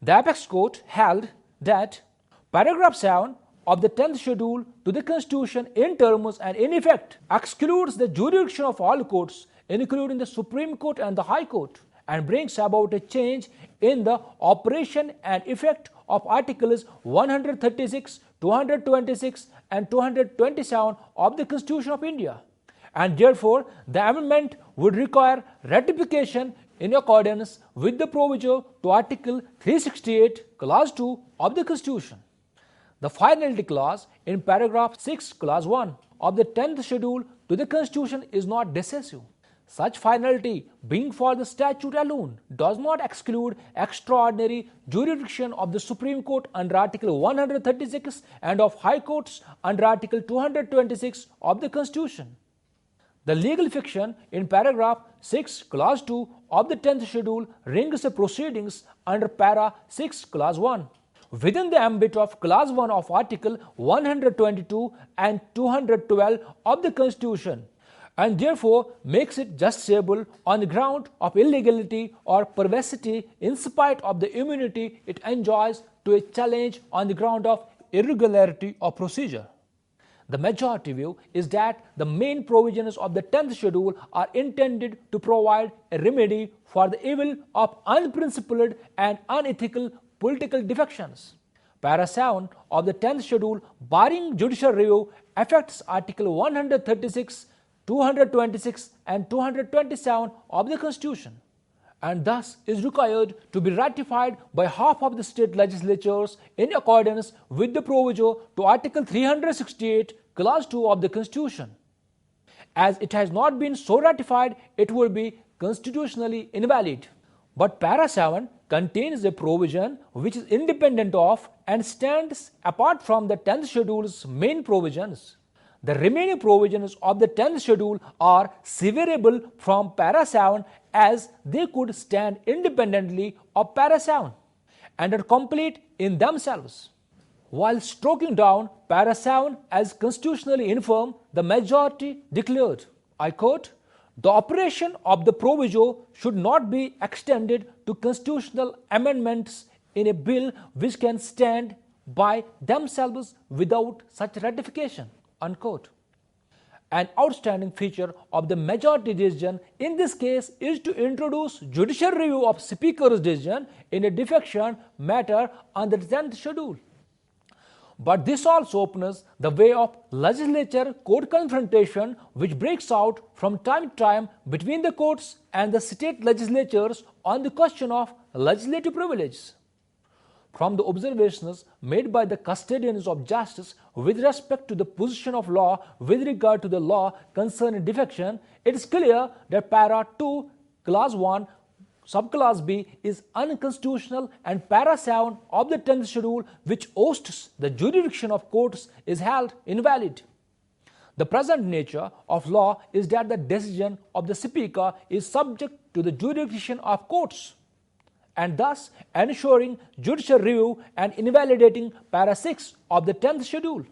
The apex court held that paragraph 7 of the 10th schedule to the Constitution in terms and in effect excludes the jurisdiction of all courts, including the Supreme Court and the High Court, and brings about a change in the operation and effect of Articles 136, 226 and 227 of the Constitution of India, and therefore the amendment would require ratification in accordance with the proviso to Article 368, Clause 2 of the Constitution. The finality clause in paragraph 6, Clause 1 of the 10th schedule to the Constitution is not decisive. Such finality, being for the statute alone, does not exclude extraordinary jurisdiction of the Supreme Court under Article 136 and of High Courts under Article 226 of the Constitution. The legal fiction in paragraph 6, Clause 2 of the 10th schedule rings the proceedings under para 6, Clause 1 within the ambit of Clause 1 of Article 122 and 212 of the Constitution, and therefore makes it justiciable on the ground of illegality or perversity in spite of the immunity it enjoys to a challenge on the ground of irregularity of procedure. The majority view is that the main provisions of the 10th schedule are intended to provide a remedy for the evil of unprincipled and unethical political defections. Para 7 of the 10th schedule, barring judicial review, affects Article 136, 226 and 227 of the Constitution, and thus is required to be ratified by half of the state legislatures in accordance with the proviso to Article 368, Clause 2 of the Constitution. As it has not been so ratified, it would be constitutionally invalid. But Para 7 contains a provision which is independent of and stands apart from the 10th schedule's main provisions. The remaining provisions of the 10th schedule are severable from Para 7 as they could stand independently of Para 7 and are complete in themselves. While striking down Para 7 as constitutionally infirm, the majority declared, I quote, "The operation of the proviso should not be extended to constitutional amendments in a bill which can stand by themselves without such ratification." Unquote. An outstanding feature of the majority decision in this case is to introduce judicial review of Speaker's decision in a defection matter under the 10th schedule. But this also opens the way of legislature-court confrontation, which breaks out from time to time between the courts and the state legislatures on the question of legislative privileges. From the observations made by the custodians of justice with respect to the position of law with regard to the law concerning defection, it is clear that Para 2, Clause 1, Subclause B is unconstitutional, and Para 7 of the 10th schedule, which hosts the jurisdiction of courts, is held invalid. The present nature of law is that the decision of the Speaker is subject to the jurisdiction of courts, and thus ensuring judicial review and invalidating Para 6 of the 10th schedule.